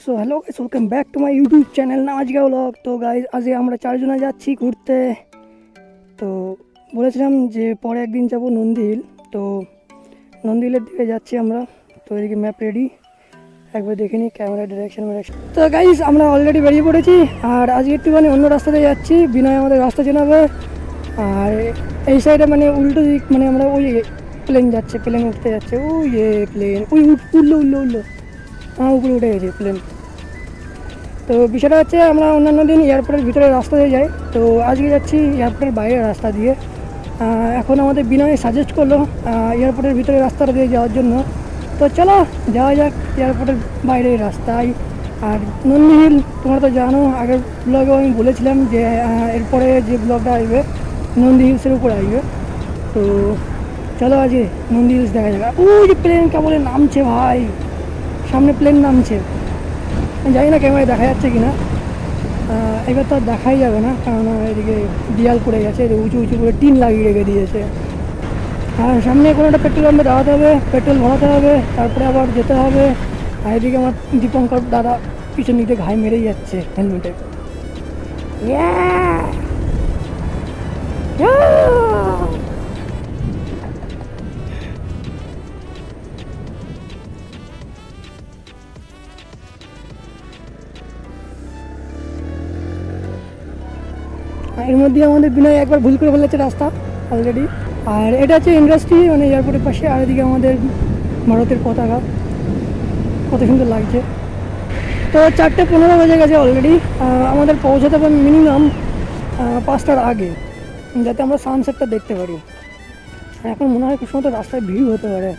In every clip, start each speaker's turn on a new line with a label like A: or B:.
A: So hello guys, welcome back to my YouTube channel নামাজগা blog. তো guys আজকে আমরা চারজনে যাচ্ছি ঘুরতে। তো বলেছিলাম যে পরে একদিন যাব নন্দীহিল, তো নন্দীহিলের দিকে যাচ্ছি আমরা। তো এদিকে ম্যাপ রেডি, একবার দেখে নিই ক্যামেরা ডিরেকশন। তো গাইস আমরা অলরেডি বেরিয়ে পড়েছি, আর আজকে একটুখানি অন্য রাস্তাতে যাচ্ছি। বিনয় আমাদের রাস্তা চেনাবে। আর এই সাইডে মানে উল্টো দিক, মানে আমরা ওই প্লেন যাচ্ছে, প্লেন উঠতে যাচ্ছে। ওই প্লেন ওই উঠলো হ্যাঁ, উপরে উঠে গেছে প্লেন। তো বিষয়টা হচ্ছে আমরা অন্যান্য দিন এয়ারপোর্টের ভিতরে রাস্তা দিয়ে যাই, তো আজকে যাচ্ছি এয়ারপোর্টের বাইরের রাস্তা দিয়ে। এখন আমাদের বিনয় সাজেস্ট করলো এয়ারপোর্টের ভিতরে রাস্তাটা দিয়ে যাওয়ার জন্য। তো চলো যাওয়া যাক এয়ারপোর্টের বাইরের রাস্তায়। আর নন্দীহিল তোমরা তো জানো, আগের ব্লগে আমি বলেছিলাম যে এরপরে যে ব্লগটা আসবে নন্দী হিলসের উপরে আসবে। তো চলো আজকে নন্দী হিলস দেখা যাক। ওই যে প্লেন কেবলে নামছে ভাই, সামনে প্লেন নামছে। জানি না ক্যামেরায় দেখা যাচ্ছে কিনা, এবার তো আর দেখাই যাবে না, কারণ এদিকে দেয়াল পড়ে গেছে, উঁচু উঁচু করে টিন লাগিয়ে রেখে দিয়েছে। আর সামনে কোনো একটা পেট্রোল পাম্পে দাঁড়াতে হবে, পেট্রোল ভরাতে হবে, তারপরে আবার যেতে হবে। আর এদিকে আমার দীপঙ্কর দাদা পিছন দিকে ঘাই মেরেই যাচ্ছে হেলমেটে। এর মধ্যে আমাদের বিনয় একবার ভুল করে ফেলেছে রাস্তা অলরেডি। আর এটা হচ্ছে ইন্ডাস্ট্রি, মানে এয়ারপোর্টের পাশে। আর এদিকে আমাদের ভারতের পতাকা, কত সুন্দর লাগছে। তো 4:15 বেজে গেছে অলরেডি। আমাদের পৌঁছাতে হবে মিনিমাম 5টার আগে, যাতে আমরা সানসেটটা দেখতে পারি। এখন মনে হয় খুব সুন্দর রাস্তায় ভিড় হতে পারে।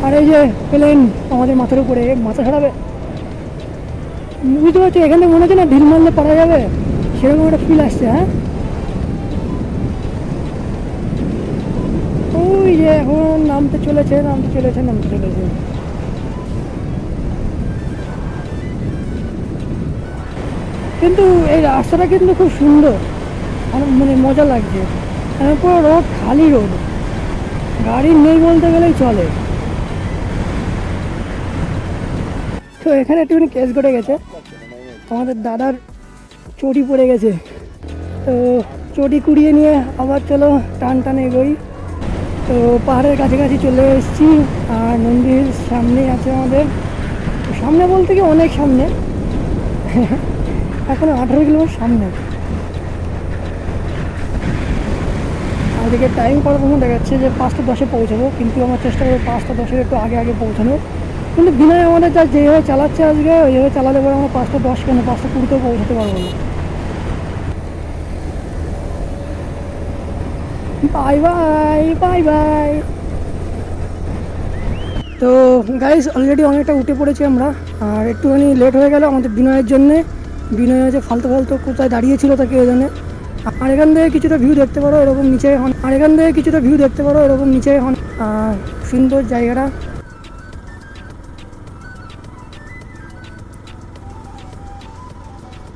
A: আর এই যে প্লেন আমাদের মাথার উপরে, মাথা ছাড়াবে, বুঝতে পারছি। এখান থেকে মনে হচ্ছে না ঢিল মারলে পারা যাবে, সেরকম একটা ফিল আসছে। হ্যাঁ, ওই যে এখন নামতে চলেছে। কিন্তু এই রাস্তাটা কিন্তু খুব সুন্দর, মানে মজা লাগছে। পুরো রোড, খালি রোড, গাড়ি নেই বলতে গেলেই চলে। তো এখানে একটুখানি কেস ঘটে গেছে, আমাদের দাদার চটি পড়ে গেছে। তো চটি কুড়িয়ে নিয়ে আবার চলো টান এগোই। তো পাহাড়ের কাছাকাছি চলে এসেছি, আর নন্দী হিলস সামনে আছে আমাদের। সামনে বলতে কি অনেক সামনে, এখন 18 কিলোমিটার সামনে। এদিকে টাইম করার সময় দেখাচ্ছে যে 5:10 পৌঁছাবো, কিন্তু আমার চেষ্টা করবো 5:10 একটু আগে পৌঁছানো। কিন্তু বিনয় আমাদের যা যেভাবে চালাচ্ছে আজকে, ওইভাবে চালালে পরে আমরা 5:10 কেন 5:20 পৌঁছাতে পারবো না। বাই। তো গাইস অলরেডি অনেকটা উঠে পড়েছি আমরা, আর একটুখানি লেট হয়ে গেল আমাদের বিনয়ের জন্যে। বিনয় হচ্ছে ফালতু কোথায় দাঁড়িয়েছিল তা কে জানে। আর এখান থেকে কিছুটা ভিউ দেখতে পারো এরকম নিচে এখন সুন্দর জায়গাটা।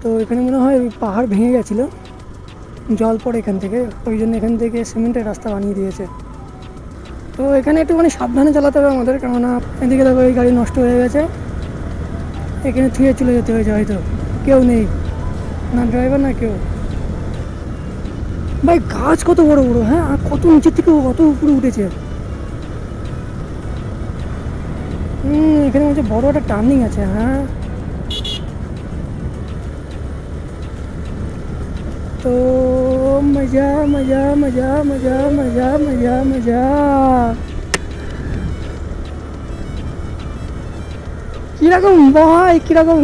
A: তো এখানে মনে হয় পাহাড় ভেঙে গেছিলো, জল পড়ে এখান থেকে, ওই জন্য এখান থেকে সিমেন্টের রাস্তা বানিয়ে দিয়েছে। তো এখানে একটুখানি সাবধানে চালাতে হবে আমাদের, কেননা এদিকে দেখো এই গাড়ি নষ্ট হয়ে গেছে, এখানে থুয়ে চলে যেতে হয়েছে। হয়তো কেউ নেই, না ড্রাইভার না কেউ। ভাই গাছ কত বড়, হ্যাঁ, আর কত নিচের থেকে কত উপরে উঠেছে। এখানে হচ্ছে বড় একটা টার্নিং আছে। হ্যাঁ, তো মজা কিরকম ভাই, কিরকম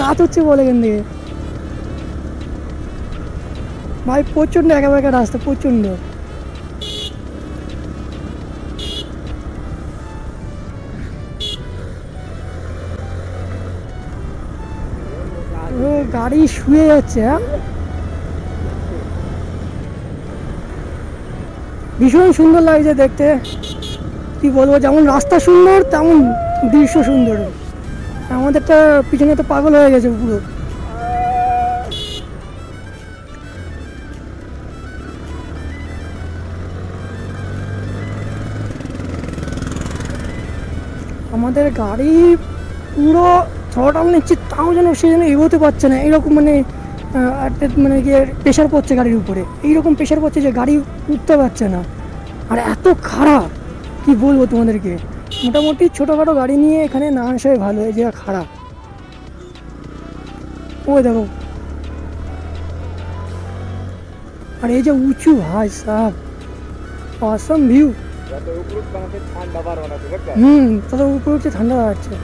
A: কাজ হচ্ছে বলে এখান থেকে ভাই। প্রচন্ড একেবারে রাস্তা, প্রচন্ড। গাড়ি শুয়ে যাচ্ছে। হ্যাঁ, ভীষণ সুন্দর লাগছে দেখতে, কি বলবো। যেমন রাস্তা সুন্দর তেমন দৃশ্য সুন্দর। আমাদেরটা পিছনে তো পাগল হয়ে গেছে পুরো। আমাদের গাড়ি পুরো থ্রটল নিচ্ছে, তাও যেন সে যেন এগোতে পারছে না, এরকম মানে মানে কি প্রেশার পড়ছে গাড়ির উপরে, এইরকম প্রেশার পড়ছে যে গাড়ি উঠতে পারছে না। আর এত খারাপ কি বলবো তোমাদেরকে, মোটামুটি ছোটোখাটো গাড়ি নিয়ে এখানে না আসাই ভালো, এই জায়গা খারাপ। ওই দেখো, আর এই যে উঁচু, ভাই সাহেব অসম ভিউ। তত উপরে উঠছে ঠান্ডা বাড়ছে।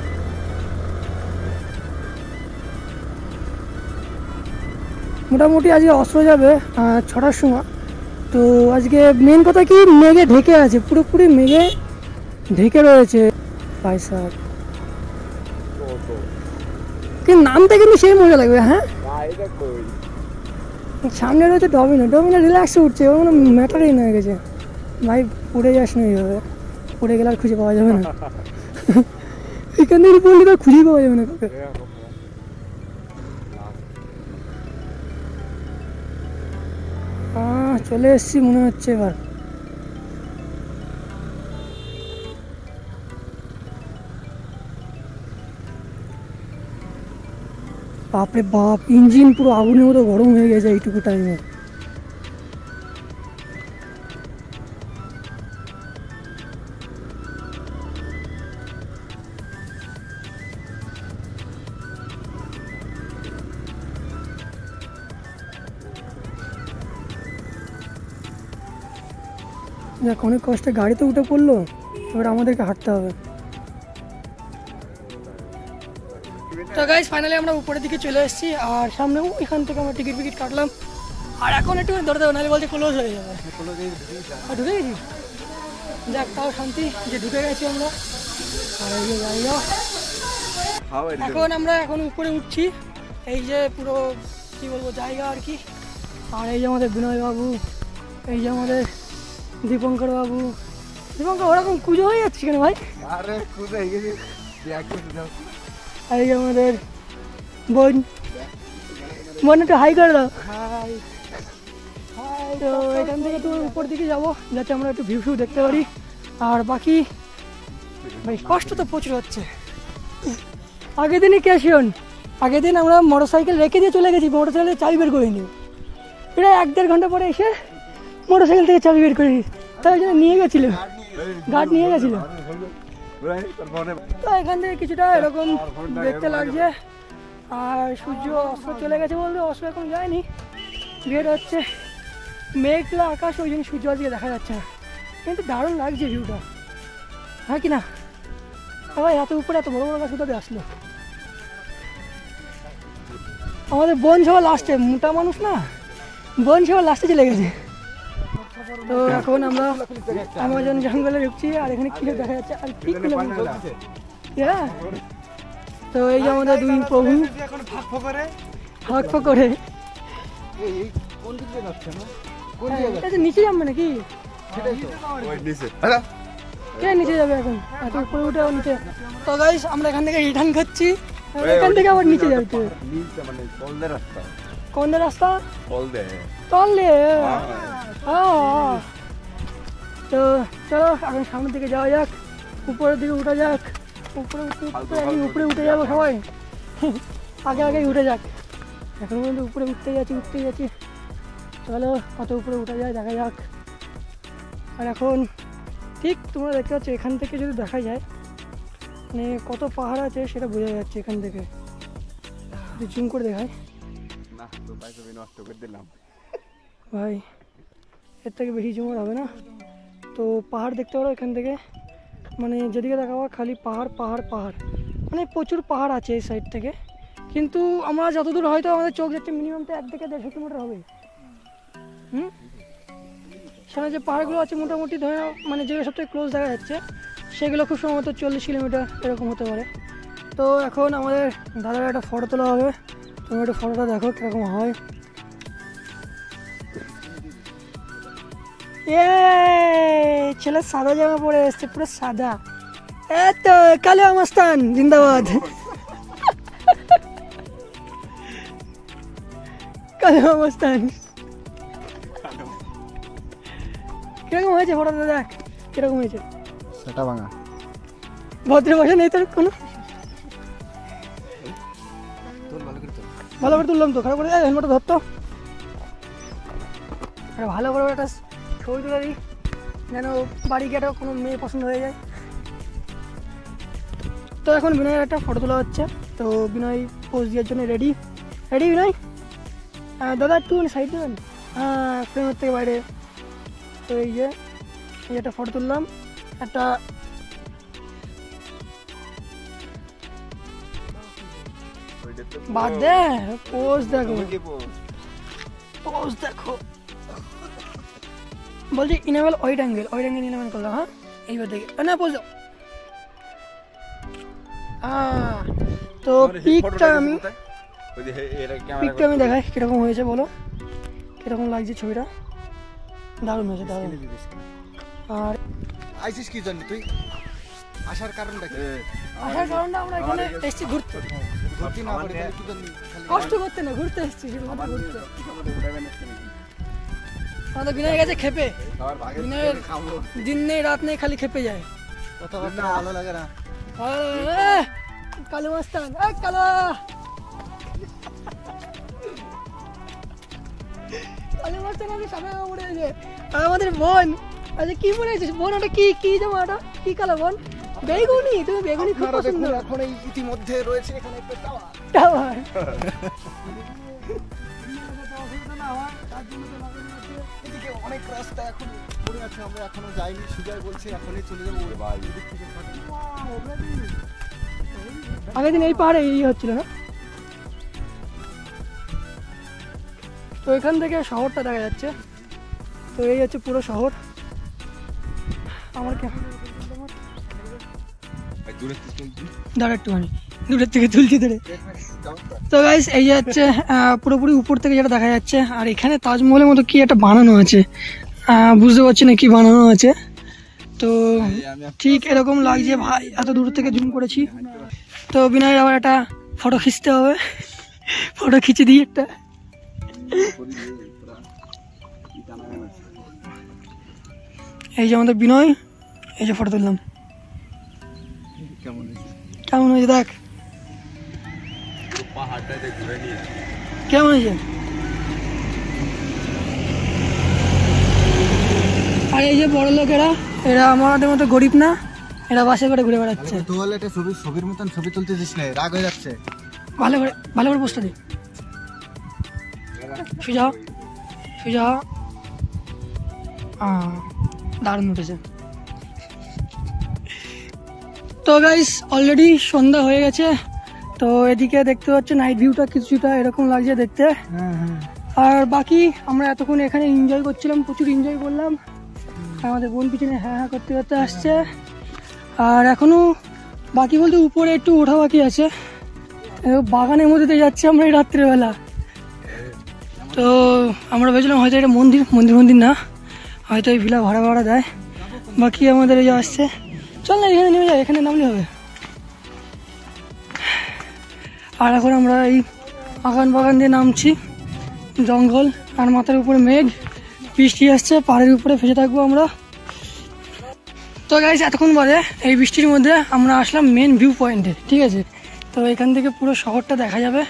A: মোটামুটি আজকে অস্ত্র যাবে 6টার সময়। তো আজকে মেন কথা কি, মেঘে ঢেকে আছে, পুরোপুরি মেঘে ঢেকে রয়েছে ভাই সাহেব। কিন্তু নামতে কিন্তু সেই মজা লাগবে। হ্যাঁ, সামনে রয়েছে ডমিনো, ডমিনো রিল্যাক্সে উঠছে, ও মানে ম্যাটারই না গেছে। ভাই পড়ে যাস না এইভাবে, পড়ে গেলে আর খুঁজে পাওয়া যাবে না। এখান থেকে পড়লে তো খুঁজেই পাওয়া যাবে না কাউকে। চলে এসছি মনে হচ্ছে এবার। বাপরে বাপ, ইঞ্জিন পুরো আগুনের মতো গরম হয়ে গেছে এইটুকু টাইমে। দেখ, অনেক কষ্টে গাড়িতে উঠে পড়লো, এবার আমাদেরকে হাঁটতে হবে। তো গাইস ফাইনালি আমরা উপরের দিকে চলে এসেছি, আর সামনে এখান থেকে আমরা টিকিট ফিকিট কাটলাম। আর এখন একটু ধরে দেবো, নাহলে বলছে ক্লোজ হয়ে যাবে। ঢুকে গেছি, যাক তাও শান্তি যে ঢুকে গেছি আমরা। আর এই যে জায়গা, এখন উপরে উঠছি, এই যে পুরো কি বলবো জায়গা আর কি। আর এই যে আমাদের বিনয় বাবু, এই যে আমাদের দীপঙ্কর বাবু। দীপঙ্কর ওরকম কুজো হয়ে যাচ্ছে কেন ভাই? আর এই যে আমাদের বোন, বোন একটু হাই করে দাও। তো এখান থেকে তো উপর দিকে যাবো, যাতে আমরা একটু ভিউ দেখতে পারি। আর বাকি ভাই কষ্ট তো প্রচুর হচ্ছে। আগের দিনই ক্যাশিয়ন, আগের দিন আমরা মোটর সাইকেল রেখে দিয়ে চলে গেছি, মোটর সাইকেলের চাবি বের করে নিই। এটা 1-1.5 ঘন্টা পরে এসে মোটর সাইকেল থেকে চাবি বের করে নিই, তাই জন্য নিয়ে গেছিল, গার্ড নিয়ে গেছিল। তো এখান থেকে কিছুটা এরকম দেখতে লাগছে। আর সূর্য অস্ত চলে গেছে বলতে, অস্ত এখন যায়নি, বের হচ্ছে মেঘলা আকাশ, ওই জন্য সূর্য আজকে দেখা যাচ্ছে না, কিন্তু দারুণ লাগছে ভিউটা, হ্যাঁ কি না? আবার এত উপরে এত বড় বড় গাছ কোথাতে আসলো? আমাদের বোন সবার লাস্টে, মোটা মানুষ না, বোন সবার লাস্টে চলে গেছে। তো এখন আমরা আমাজন জঙ্গলে ঢুকছি, আর এখানে কি দেখা যাচ্ছে আর কি তো এই যে আমাদের দুই প্রভু ফাঁক করে নিচে যাবে নাকি? কে নিচে যাবে এখন? এত উপরে উঠে নিচে। তো গাইস আমরা এখান থেকে রিটার্ন করছি, এখান থেকে আবার নিচে যাবে। কোন রাস্তা? তললে। তো চলো এখন সামনের দিকে যাওয়া যাক, উপরের দিকে উঠা যাক। উপরে উঠে যাবো সবাই, আগে উঠে যাক। এখন পর্যন্ত উপরে উঠতে যাচ্ছি। চলো কত উপরে উঠা যায় দেখা যাক। আর এখন ঠিক তোমরা দেখতে পাচ্ছ, এখান থেকে যদি দেখা যায় মানে কত পাহাড় আছে সেটা বোঝা যাচ্ছে এখান থেকে, যদি জুম করে দেখায়। ভাই এর থেকে বেশি জুম হবে না। তো পাহাড় দেখতে পারো এখান থেকে, মানে যেদিকে দেখাবো খালি পাহাড়, মানে প্রচুর পাহাড় আছে এই সাইড থেকে। কিন্তু আমরা যতদূর হয়তো আমাদের চোখ যাচ্ছে মিনিমাম তো 1 থেকে 150 কিলোমিটার হবে। সেখানে যে পাহাড়গুলো আছে মোটামুটি ধরে মানে যেগুলো সবথেকে ক্লোজ দেখা যাচ্ছে সেগুলো খুব সম্ভবত 40 কিলোমিটার এরকম হতে পারে। তো এখন আমাদের দাদার একটা ফটো তোলা হবে, তোমরা একটু ফটোটা দেখো কীরকম হয়। ছেলে সাদা জামা পরে এসছে, পুরো সাদা। তো কালো আমস্তান জিন্দাবাদ, কালো আমস্তান। কিরকম হয়েছে ফটোটা দেখ, কিরকম হয়েছে?
B: সেটা ভাঙা
A: ভদ্র ভাষা নেই তোর কোনো? ভালো করে তুললাম তো, খারাপ করে হেলমেটটা ধরতো, ভালো করে একটা ছবি তুলে দিই যেন বাড়ি গিয়ে কোনো মেয়ে পছন্দ হয়ে যায়। তো এখন বিনয়ের একটা ফটো তোলা হচ্ছে, তো বিনয় পোজ দেওয়ার জন্য রেডি। রেডি বিনয়? দাদা একটু সাইড দেবেন, হ্যাঁ ফ্রেমের থেকে বাইরে। তো এই যে একটা ফটো তুললাম, একটা বাদ দে, পোজ দেখো, পোজ দেখো। বলছি enable wide angle, wide angle enable করলাম। হ্যাঁ এইবার দেখে না পোজ দাও। তো পিকটা আমি দেখাই কিরকম হয়েছে বলো, কিরকম লাগছে ছবিটা। দারুণ হয়েছে, দারুণ। আর
B: আইসিস কি জানি তুই? আসার কারণটা কি?
A: আসার কারণটা আমরা এখানে এসেছি ঘুরতে,
B: ঘুরতে না করে তাহলে কি জানি?
A: কষ্ট করতে না, ঘুরতে এসেছি ঘুরতে। আমাদের বিনয় গেছে খেপে, বিনয়ের দিন নেই রাত নেই, খালি খেপে যায়।
B: কথাবার্তা ভালো লাগে না।
A: কালো মাস্তান, কালো কালো মাস্তান আমি সামনে পড়ে গেছে। আর আমাদের বোন, আচ্ছা কি মনে হয়েছে বোন? ওটা কি কি জামা? ওটা কি কালো বোন? বেগুনি। তুমি বেগুনি খুব পছন্দ।
B: এখন এই ইতিমধ্যে রয়েছে এখানে একটা টাওয়ার।
A: টাওয়ার
B: এদিকে অনেক রাস্তা এখন পড়ে আছে, আমরা এখনো যাইনি। সুজয় বলছে এখনই চলে যাবো। ওরে ভাই
A: আগের দিন এই পাহাড়ে এই হচ্ছিল না? তো এখান থেকে শহরটা দেখা যাচ্ছে। তো এই হচ্ছে পুরো শহর। আমার দাঁড়া একটুখানি দূরের থেকে তুলছি ধরে। তো গাইস এই যে হচ্ছে পুরোপুরি উপর থেকে যেটা দেখা যাচ্ছে। আর এখানে তাজমহলের মতো কি একটা বানানো আছে, বুঝতে পারছি না কি বানানো আছে। তো ঠিক এরকম লাগছে ভাই, এত দূর থেকে জুম করেছি। তো বিনয়ের আবার একটা ফটো খিঁচতে হবে, ফটো খিঁচে দিই একটা। এই যে আমাদের বিনয়, এই যে ফটো তুললাম। কেমন হয়েছে দেখ, কেমন হয়েছে? আর এই যে বড় লোকেরা, এরা আমাদের মতো গরিব না, এরা বাসে করে ঘুরে বেড়াচ্ছে।
B: ছবির মতন ছবি তুলতে দিস না, রাগ হয়ে যাচ্ছে।
A: ভালো করে বসতে দে, সুজা সুজা। দারুণ উঠেছে। তো গাইস অলরেডি সন্ধ্যা হয়ে গেছে। তো এদিকে দেখতে পাচ্ছ নাইট ভিউটা কিছুটা এরকম লাগছে দেখতে। আর বাকি আমরা এতক্ষণ এখানে এনজয় করছিলাম, প্রচুর এনজয় করলাম। আমাদের বোন পিছনে হ্যাঁ হ্যাঁ করতে করতে আসছে। আর এখনো বাকি বলতে উপরে একটু ওঠা বাকি আছে। বাগানের মধ্যে দিয়ে যাচ্ছি আমরা এই রাত্রেবেলা। তো আমরা ভেবেছিলাম হয়তো এটা মন্দির না, হয়তো এই ভিলা ভাড়া দেয়। বাকি আমাদের এই যে আসছে, চল না এখানে নেমে যাই, এখানে নামলে হবে। আর এখন আমরা এই বাগান দিয়ে নামছি, জঙ্গল আর মাথার উপরে মেঘ, বৃষ্টি আসছে, পাহাড়ের উপরে ফেসে থাকবো আমরা। তো গাইস এতক্ষণ বাদে এই বৃষ্টির মধ্যে আমরা আসলাম মেন ভিউ পয়েন্টে, ঠিক আছে? তো এখান থেকে পুরো শহরটা দেখা যাবে।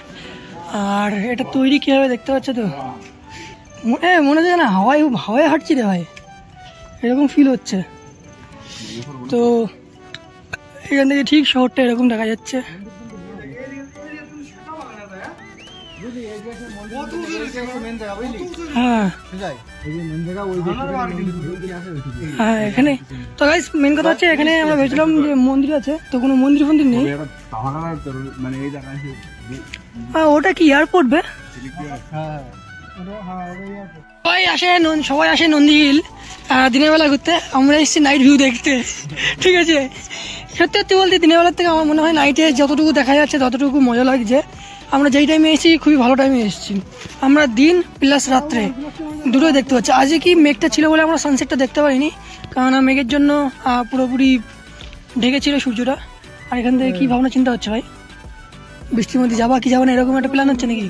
A: আর এটা তৈরি কীভাবে দেখতে পাচ্ছ তো, মনে হচ্ছে না হাওয়ায় হাঁটছি রে ভাই, এরকম ফিল হচ্ছে। তো এখান থেকে ঠিক শহরটা এরকম দেখা যাচ্ছে। হ্যাঁ এখানে তো গাইস মেন কথা হচ্ছে, এখানে আমরা ভেবেছিলাম যে মন্দির আছে, তো কোনো মন্দির নেই। ওটা কি এয়ারপোর্ট বে? সবাই আসে নন্দী হিল দিনের বেলা ঘুরতে, আমরা এসেছি নাইট ভিউ দেখতে, ঠিক আছে? সত্যি বলতে দিনের বেলার থেকে আমার মনে হয় নাইটে যতটুকু দেখা যাচ্ছে ততটুকু মজা লাগছে। আমরা যেই টাইমে এসেছি খুবই ভালো টাইমে এসেছি। আমরা দিন প্লাস রাত্রে দুটোই দেখতে পাচ্ছি। আজকে কি মেঘটা ছিল বলে আমরা সানসেটটা দেখতে পারিনি, কারণ মেঘের জন্য পুরোপুরি ঢেকেছিল সূর্যটা। আর এখান থেকে কি ভাবনা চিন্তা হচ্ছে ভাই, বৃষ্টির মধ্যে যাবা কি যাবা না এরকম একটা প্ল্যান হচ্ছে নাকি?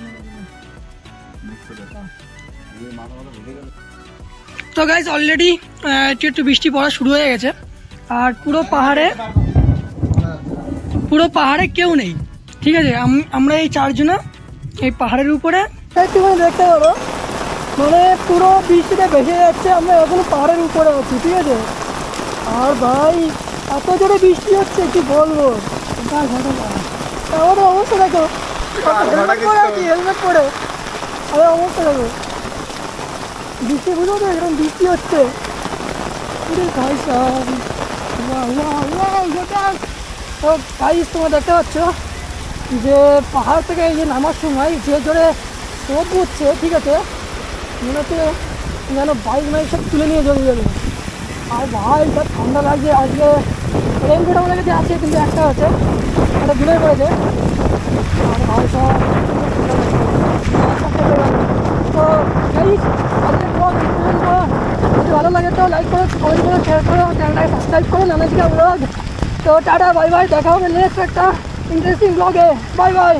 A: তো গাইজ অলরেডি একটু বৃষ্টি পড়া শুরু হয়ে গেছে। আর পুরো পাহাড়ে পুরো পাহাড়ে কেউ নেই, ঠিক আছে। আমরা এই চারজনা এই পাহাড়ের উপরে একটুখানি দেখতে পারো, মানে পুরো বৃষ্টিতে ভেসে যাচ্ছে, আমরা এখনো পাহাড়ের উপরে আছি, ঠিক আছে। আর ভাই এত জোরে বৃষ্টি হচ্ছে কি বলবো, আমাদের অবস্থা দেখো, হেলমেট পরে আছি, হেলমেট পরে আমাদের অবস্থা দেখো, বৃষ্টি বুঝো তো এরকম বৃষ্টি হচ্ছে। ভাই সাহেব তো গাইস তোমরা দেখতে পাচ্ছ যে পাহাড় থেকে এই যে নামার সময় যে জোরে স্রোত হচ্ছে, ঠিক আছে, মনে হচ্ছে যেন বাইক মাইক সব তুলে নিয়ে চলে যাবে। আর ভাই যা ঠান্ডা লাগছে, আজকে রেনকোট আমাদের কাছে আছে কিন্তু একটা আছে, একটা দূরে পড়েছে। আর ভাই সব তো গাইস আজকে ব্লগ যদি ভালো লাগে তো লাইক করো, কমেন্ট করো, শেয়ার করো, চ্যানেলটাকে সাবস্ক্রাইব করো নানাজিকা ব্লগ। তো টাটা বাই বাই, দেখা হবে নেক্সট একটা ইন্টারেস্টিং ব্লগে, বাই বাই।